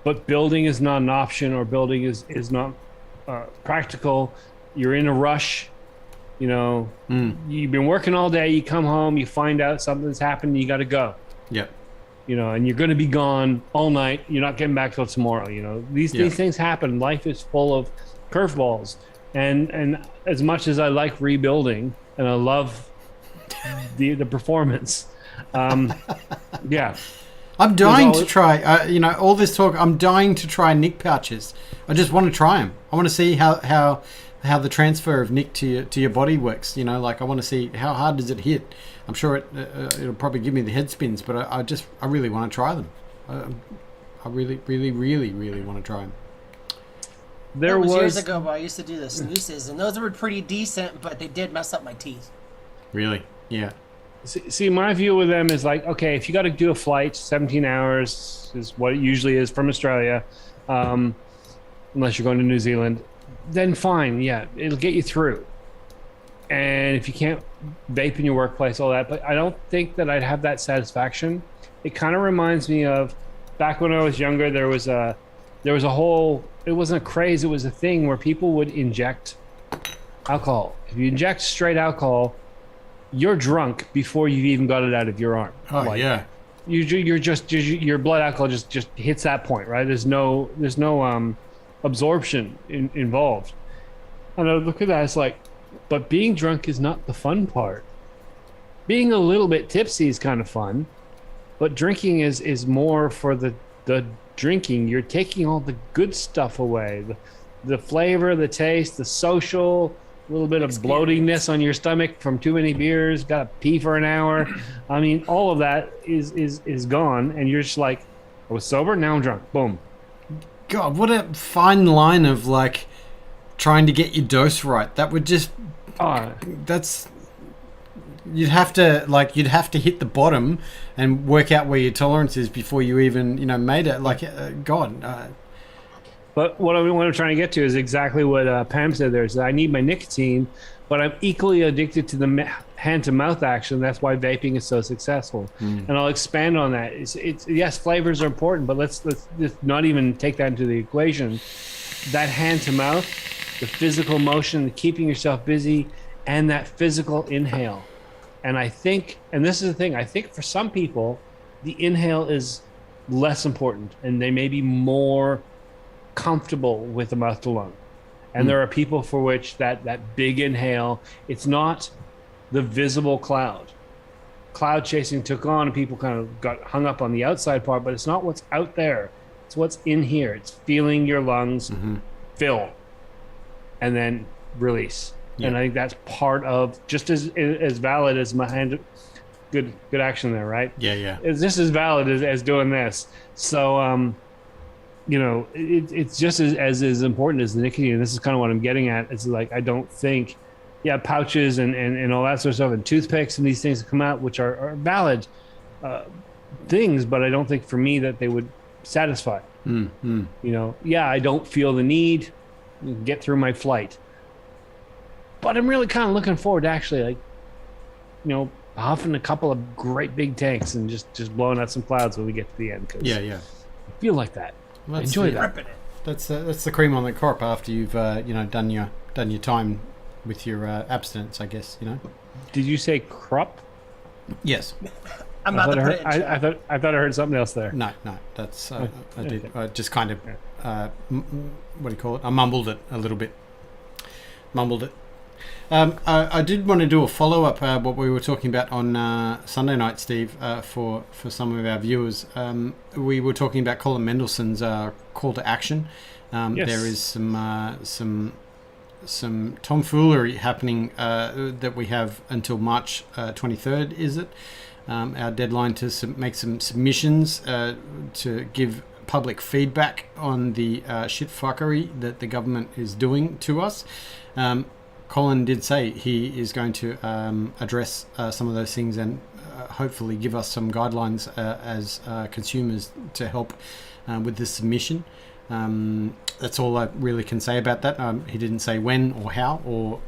But building is not an option, or building is not practical. You're in a rush. You've been working all day. You come home, you find out something's happened, you got to go. Yeah. And you're going to be gone all night. You're not getting back till tomorrow. These things happen. Life is full of curveballs, and as much as I like rebuilding and I love the performance, yeah. I'm dying to try. All this talk. I'm dying to try Nick pouches. I just want to try them. I want to see how the transfer of Nick to your body works. I want to see how hard does it hit. I'm sure it'll probably give me the head spins, but I really want to try them. I really, really, really, really want to try them. It was years ago, but I used to do the snoozes, and those were pretty decent, but they did mess up my teeth. Really? Yeah. See, my view with them is like, okay, if you got to do a flight, 17 hours is what it usually is from Australia, unless you're going to New Zealand, then fine, yeah, it'll get you through. And if you can't vape in your workplace, all that, but I don't think that I'd have that satisfaction. It kind of reminds me of back when I was younger. There was a whole, it wasn't a craze, it was a thing where people would inject alcohol. If you inject straight alcohol, you're drunk before you've even got it out of your arm. Oh, yeah. Your blood alcohol just hits that point, right? There's no absorption involved. And I look at that, it's like, but being drunk is not the fun part. Being a little bit tipsy is kind of fun, but drinking is more for the drinking. You're taking all the good stuff away, the flavor, the taste, the social, a little bit of bloatingness on your stomach from too many beers, got to pee for an hour. I mean, all of that is gone, and you're just like, I was sober, now I'm drunk. Boom. God, what a fine line of like trying to get your dose right. That would just that's you'd have to hit the bottom and work out where your tolerance is before you even made it. Like But what I'm trying to get to is exactly what Pam said there. Is that I need my nicotine, but I'm equally addicted to the hand-to-mouth action. That's why vaping is so successful. And I'll expand on that. It's yes, flavors are important, but let's just not even take that into the equation. That hand-to-mouth, the physical motion, the keeping yourself busy, and that physical inhale. And I think, and this is the thing, I think for some people, the inhale is less important, and they may be more comfortable with the mouth to lung. And there are people for which that big inhale, it's not the visible cloud. Cloud chasing took on, and people kind of got hung up on the outside part, but it's not what's out there. It's what's in here. It's feeling your lungs fill and then release. Yeah. And I think that's part of, just as valid as my hand. Good action there, right? Yeah. It's just as valid as doing this. So, it's just as important as the nicotine. And this is kind of what I'm getting at. It's like, I don't think, pouches and all that sort of stuff, and toothpicks and these things that come out, which are valid things, but I don't think for me that they would satisfy. I don't feel the need to get through my flight. But I'm really kind of looking forward to actually, huffing a couple of great big tanks and just blowing out some clouds when we get to the end. Yeah. I feel like that. Enjoy that. That's the cream on the crop after you've done your time with your abstinence, I guess. Did you say crop? Yes. I'm about to put it in I thought I heard something else there. No. That's I did. Okay. I just kind of what do you call it? I mumbled it a little bit. I did want to do a follow up. What we were talking about on Sunday night, Steve, for some of our viewers. We were talking about Colin Mendelssohn's call to action. Yes. There is some tomfoolery happening that we have until March 23rd. Is it? Our deadline to make some submissions to give public feedback on the shitfuckery that the government is doing to us. Colin did say he is going to address some of those things and hopefully give us some guidelines as consumers to help with this submission. That's all I really can say about that. He didn't say when or how or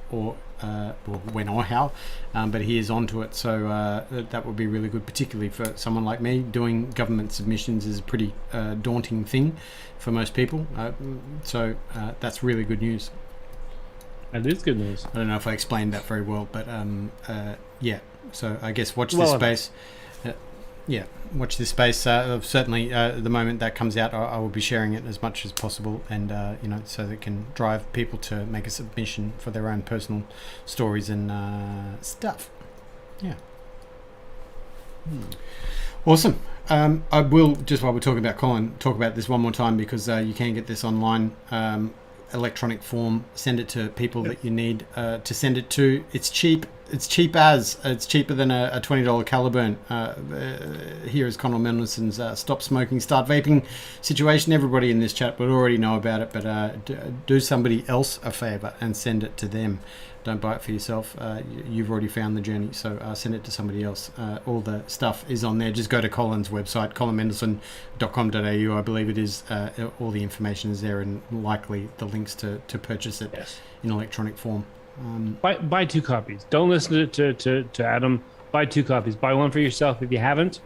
when or how, but he is onto it. So that would be really good, particularly for someone like me. Doing government submissions is a pretty daunting thing for most people. So that's really good news. That is good news. I don't know if I explained that very well, but yeah. So I guess watch this space. Watch this space. Certainly, the moment that comes out, I will be sharing it as much as possible, and so that it can drive people to make a submission for their own personal stories and stuff. Yeah. Awesome. I will, just while we're talking about Colin, talk about this one more time, because you can get this online. Electronic form. Send it to people that you need to send it to. It's cheap. It's cheaper than a $20 Caliburn. Here is Conal Mendelssohn's Stop Smoking, Start Vaping situation. Everybody in this chat would already know about it, but do somebody else a favor and send it to them. Don't buy it for yourself. You've already found the journey, so send it to somebody else. All the stuff is on there. Just go to Colin's website, colinmendelssohn.com.au, I believe it is. All the information is there, and likely the links to purchase it in electronic form. Buy 2 copies. Don't listen to Adam. Buy 2 copies. Buy one for yourself if you haven't,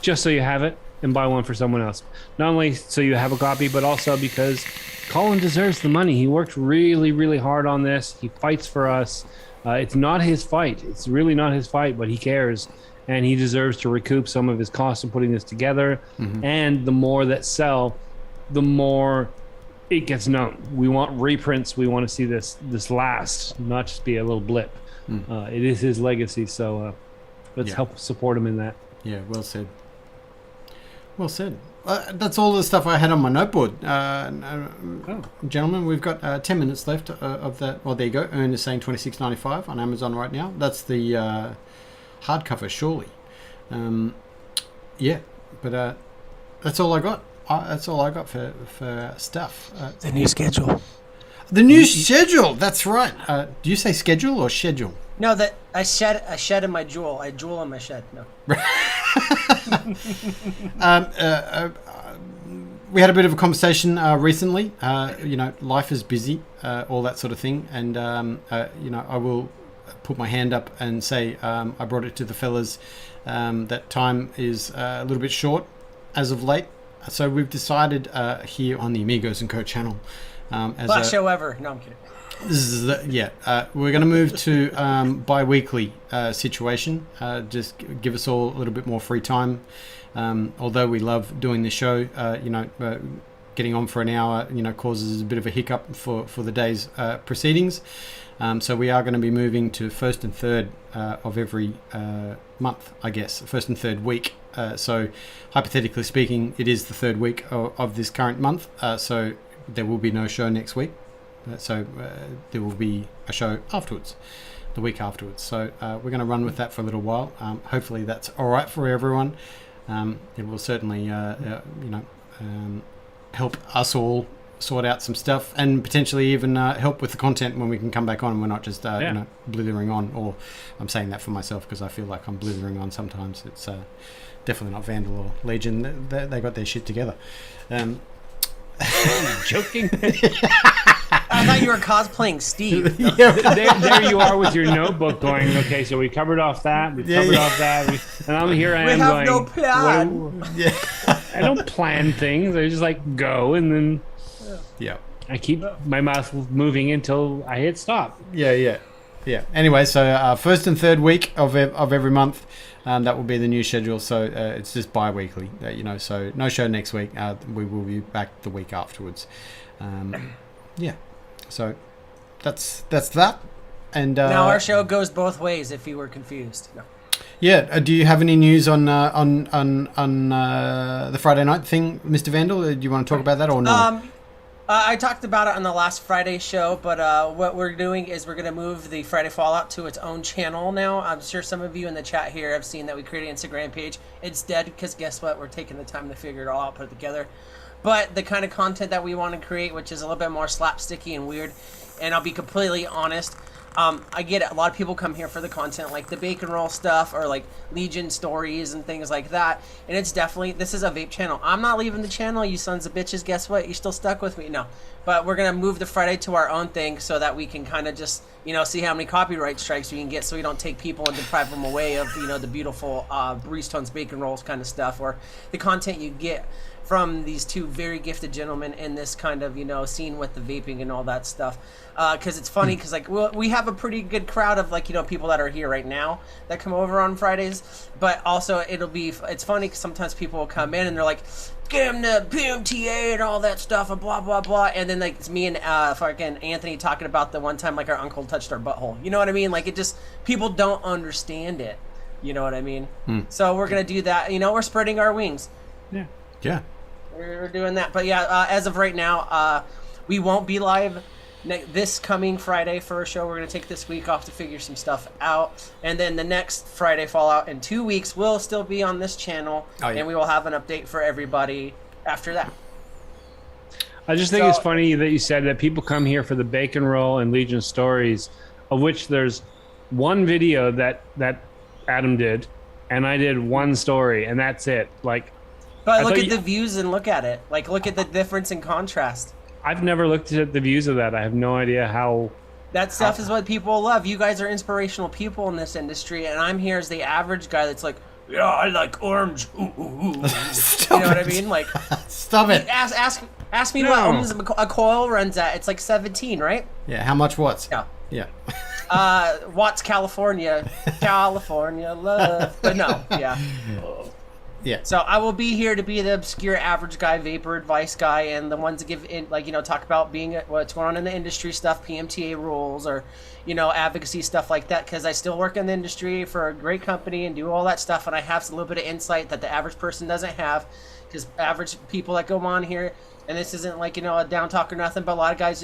just so you have it, and buy one for someone else. Not only so you have a copy, but also because Colin deserves the money. He worked really, really hard on this. He fights for us. It's not his fight. It's really not his fight, but he cares, and he deserves to recoup some of his costs in putting this together. Mm-hmm. And the more that sell, the more it gets known. We want reprints. We want to see this last, not just be a little blip. It is his legacy, so let's help support him in that. Yeah, well said. Well said. That's all the stuff I had on my noteboard. Gentlemen, we've got 10 minutes left of that. Well, there you go. Earn is saying $26.95 on Amazon right now. That's the hardcover, surely. Yeah, but that's all I got. That's all I got for stuff. The new schedule. The new schedule. That's right. Do you say schedule or schedule? No, that I shed in my jewel. I jewel in my shed. No. We had a bit of a conversation recently. Life is busy, all that sort of thing, and I will put my hand up and say I brought it to the fellas that time is a little bit short as of late. So we've decided here on the Amigos Co channel, best show ever. No, I'm kidding. We're going to move to bi-weekly situation. Just give us all a little bit more free time. Although we love doing the show, getting on for an hour, causes a bit of a hiccup for the day's proceedings. So we are going to be moving to first and third of every month, I guess, first and third week. So hypothetically speaking, it is the third week of this current month. So there will be no show next week. So there will be a show afterwards, the week afterwards. So we're going to run with that for a little while. Hopefully that's all right for everyone. It will certainly, help us all sort out some stuff, and potentially even help with the content when we can come back on and we're not just blithering on. Or I'm saying that for myself because I feel like I'm blithering on sometimes. It's definitely not Vandal or Legion. They got their shit together. Joking. I thought you were cosplaying Steve. There you are with your notebook going, okay, so we covered off that, and I'm here I am going, no plan. I don't plan things. I just go, and then Yeah. I keep my mouth moving until I hit stop. Yeah. Anyway, so first and third week of every month, that will be the new schedule. So it's just bi-weekly, so no show next week. We will be back the week afterwards. Yeah. So that's that. And now our show goes both ways. If you were confused. No. Yeah. Do you have any news on the Friday night thing, Mr. Vandal? Do you want to talk about that or no? I talked about it on the last Friday show, but what we're doing is we're going to move the Friday Fallout to its own channel now. I'm sure some of you in the chat here have seen that we created an Instagram page. It's dead because guess what? We're taking the time to figure it all out, put it together. But the kind of content that we want to create, which is a little bit more slapsticky and weird, and I'll be completely honest, I get it. A lot of people come here for the content, like the bacon roll stuff or like Legion stories and things like that. And it's definitely, this is a vape channel. I'm not leaving the channel, you sons of bitches. Guess what? You're still stuck with me. No. But we're going to move the Friday to our own thing so that we can kind of just, see how many copyright strikes we can get so we don't take people and deprive them away of, the beautiful Breeze Tones bacon rolls kind of stuff or the content you get from these two very gifted gentlemen in this kind of, scene with the vaping and all that stuff. Because it's funny because, we have a pretty good crowd of, people that are here right now that come over on Fridays. But also, it's funny because sometimes people will come in and they're like, give him the PMTA and all that stuff and blah, blah, blah. And then, it's me and fucking Anthony talking about the one time, our uncle touched our butthole. You know what I mean? People don't understand it. You know what I mean? So we're going to do that. We're spreading our wings. Yeah. We're doing that. But yeah, as of right now, we won't be live this coming Friday for a show. We're going to take this week off to figure some stuff out. And then the next Friday Fallout in 2 weeks will still be on this channel. Oh, yeah. And we will have an update for everybody after that. I just think it's funny that you said that people come here for the bacon roll and Legion stories, of which there's one video that Adam did, and I did one story, and that's it. But look at the views and look at it. Look at the difference in contrast. I've never looked at the views of that. I have no idea how. That stuff is what people love. You guys are inspirational people in this industry, and I'm here as the average guy that's like, yeah, I like orange. Ooh, ooh, ooh. Stop you know it. what I mean? Stop it. Ask me what ohms a coil runs at. It's 17, right? Yeah. How much watts? Yeah. Watts, California love. But no, yeah. Yeah. So I will be here to be the obscure average guy, vapor advice guy, and the ones that give talk about what's going on in the industry stuff, PMTA rules, or advocacy stuff like that. Because I still work in the industry for a great company and do all that stuff, and I have a little bit of insight that the average person doesn't have. Because average people that go on here, and this isn't a down talk or nothing, but a lot of guys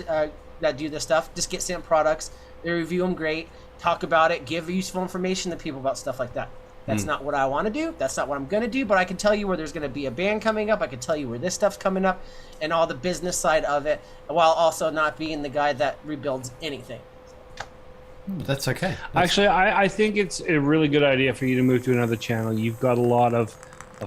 that do this stuff just get sent products, they review them great, talk about it, give useful information to people about stuff like that. That's not what I want to do. That's not what I'm going to do. But I can tell you where there's going to be a band coming up. I can tell you where this stuff's coming up and all the business side of it, while also not being the guy that rebuilds anything. That's okay. Actually, I think it's a really good idea for you to move to another channel. You've got a lot of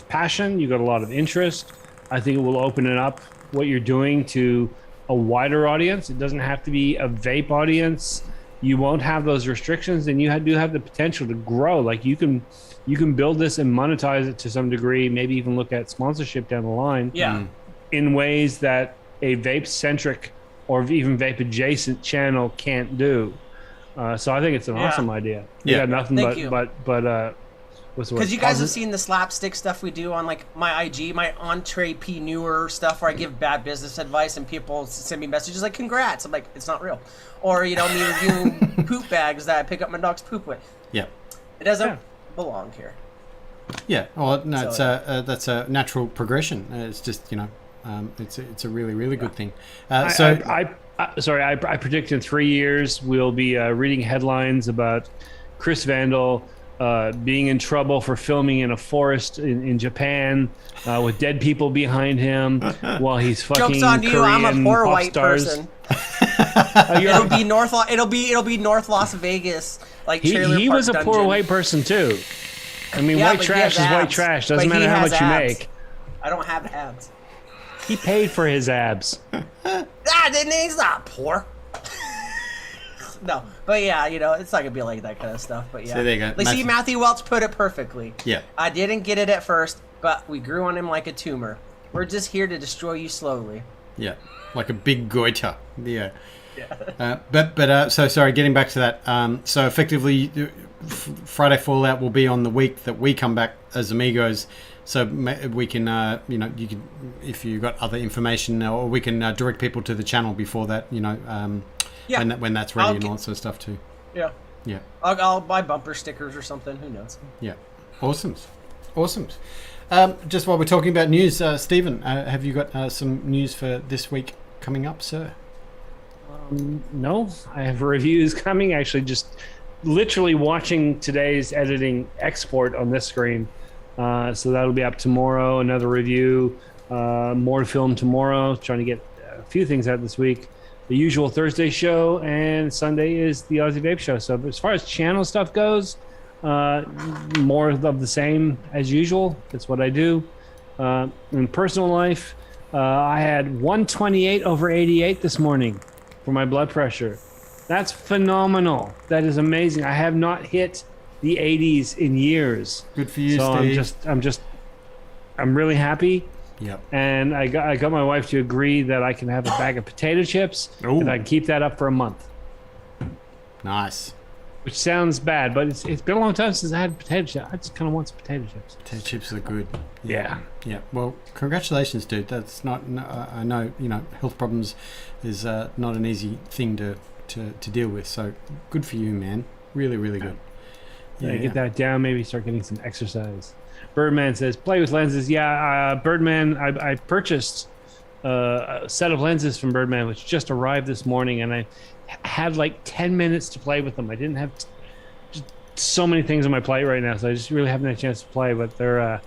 passion. You've got a lot of interest. I think it will open it up, what you're doing, to a wider audience. It doesn't have to be a vape audience. You won't have those restrictions, and you do have the potential to grow. You can build this and monetize it to some degree, maybe even look at sponsorship down the line. Yeah. In ways that a vape-centric or even vape-adjacent channel can't do. So I think it's an awesome idea. Yeah. Got nothing but what's the word? Because you guys have seen the slapstick stuff we do on my IG, my entrepreneur stuff, where I give bad business advice and people send me messages like, congrats. I'm like, it's not real. Or, me reviewing poop bags that I pick up my dog's poop with. Yeah. It doesn't belong here. Yeah. Well, no, that's a natural progression. It's just, it's a really, really good thing. I predict in 3 years we'll be reading headlines about Chris Vandal being in trouble for filming in a forest in Japan with dead people behind him while he's fucking Joke's on you! Korean I'm a poor pop white stars. person. It'll be North Las Vegas. He was a dungeon. Poor white person too. I mean, white trash is white trash. Doesn't matter how much you make. I don't have abs. He paid for his abs. He's not poor. No, but yeah, it's not gonna be like that kind of stuff. But yeah, so there you go. Matthew Welch put it perfectly. Yeah, I didn't get it at first, but we grew on him like a tumor. We're just here to destroy you slowly. Yeah, like a big goiter. Yeah. So sorry, getting back to that. So effectively, Friday Fallout will be on the week that we come back as Amigos. So we can, you can, if you got other information, or we can direct people to the channel before that. When that's ready and all that sort of stuff too. Yeah. Yeah. I'll buy bumper stickers or something. Who knows? Yeah. Awesome. Just while we're talking about news, Stephen, have you got some news for this week coming up, sir? No, I have reviews coming. Actually, just literally watching today's editing export on this screen. So that'll be up tomorrow. Another review. More to film tomorrow. Trying to get a few things out this week. The usual Thursday show, and Sunday is the Aussie Vape show. So as far as channel stuff goes, more of the same as usual. That's what I do. In personal life, I had 128/88 this morning for my blood pressure. That's phenomenal. That is amazing. I have not hit the 80s in years. Good for you, so Steve. I'm really happy. Yep. And I got my wife to agree that I can have a bag of potato chips and I can keep that up for a month. Nice. Which sounds bad, but it's been a long time since I had potato chips. I just kind of want some potato chips. Potato chips are good. Yeah. Yeah. Well, congratulations, dude. That's not. I know. Health problems is not an easy thing to deal with. So good for you, man. Really, really good. Yeah. Get that down. Maybe start getting some exercise. Birdman says, play with lenses. Yeah, Birdman, I purchased a set of lenses from Birdman, which just arrived this morning, and I had like 10 minutes to play with them. I didn't have just so many things on my plate right now, so I just really haven't had a chance to play, but they're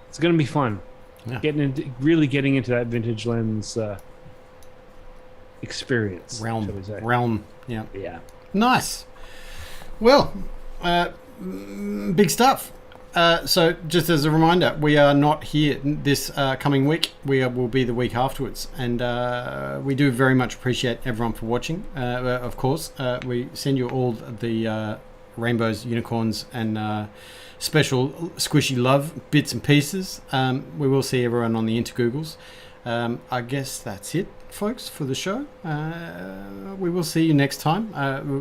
it's going to be fun. Yeah. Getting into that vintage lens experience. Realm, yeah. Yeah. Nice. Well, big stuff. So just as a reminder, we are not here this coming week. We will be the week afterwards. And we do very much appreciate everyone for watching. Of course, we send you all the rainbows, unicorns, and special squishy love bits and pieces. We will see everyone on the Intergoogles. I guess that's it, folks, for the show. We will see you next time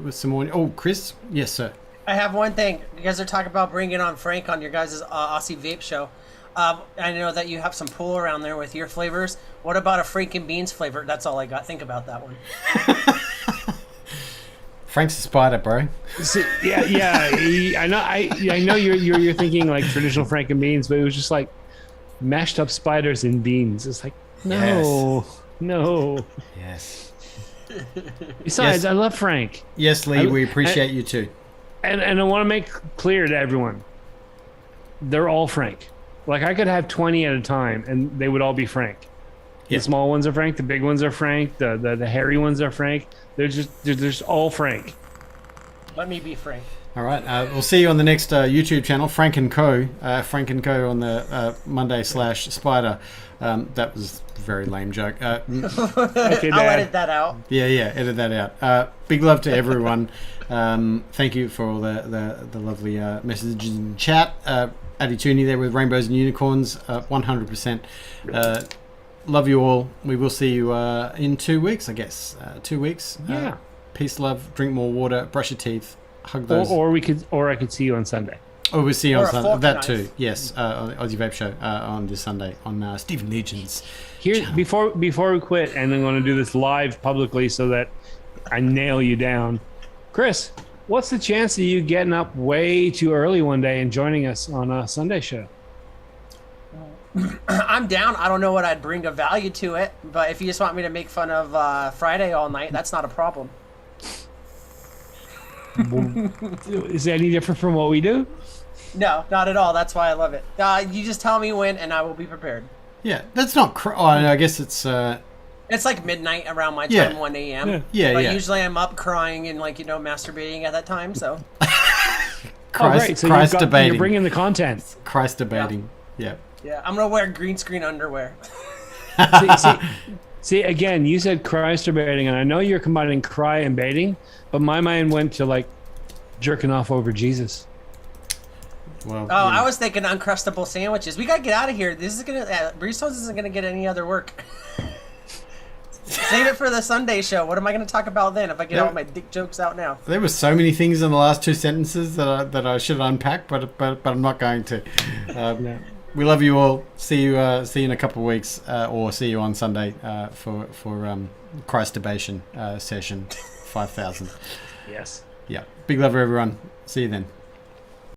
with some more. Oh, Chris? Yes, sir. I have one thing. You guys are talking about bringing on Frank on your guys' Aussie Vape show. I know that you have some pool around there with your flavors. What about a Frank and Beans flavor? That's all I got. Think about that one. Frank's a spider, bro. Yeah. I know you're thinking like traditional Frank and Beans, but it was just like mashed up spiders and beans. It's like no. Yes. Besides, I love Frank. Yes, Lee. We appreciate you too. And I want to make clear to everyone, they're all Frank. Like I could have 20 at a time, and they would all be Frank. Yeah. The small ones are Frank. The big ones are Frank. The hairy ones are Frank. They're just all Frank. Let me be Frank. All right. We'll see you on the next YouTube channel, Frank and Co. Frank and Co. on the Monday/Spider. That was a very lame joke. Okay, I'll edit that out. Yeah, edit that out. Big love to everyone. Thank you for all the lovely messages in chat. Addy Tooney there with Rainbows and Unicorns, 100%. Love you all. We will see you in 2 weeks, I guess. 2 weeks. Yeah. Peace, love. Drink more water. Brush your teeth. Hug those. Or I could see you on Sunday. Oh, we'll see you on Sunday. That too. Yes. On Aussie Vape Show on this Sunday on Stephen Legion's channel. Before we quit, and I'm going to do this live publicly so that I nail you down. Chris, what's the chance of you getting up way too early one day and joining us on a Sunday show? I'm down. I don't know what I'd bring of value to it, but if you just want me to make fun of Friday all night, that's not a problem. Is it any different from what we do? No, not at all. That's why I love it. You just tell me when, and I will be prepared. Yeah, that's not. I guess it's. It's like midnight around my time, 1 a.m. Yeah. But usually I'm up crying and masturbating at that time. So. Christ debating. You're bringing the content. Christ debating. Yeah. Yeah, I'm gonna wear green screen underwear. See, again, you said Christ debating, and I know you're combining cry and baiting, but my mind went to like jerking off over Jesus. Well, I was thinking Uncrustable sandwiches. We gotta get out of here. This is gonna Bristo's isn't gonna get any other work. Save it for the Sunday show. What am I going to talk about then if I get all my dick jokes out now? There were so many things in the last 2 sentences that I should unpack, but I'm not going to. We love you all. See you in a couple of weeks, or see you on Sunday for Christobation session 5000. Yes. Yeah. Big love, everyone. See you then.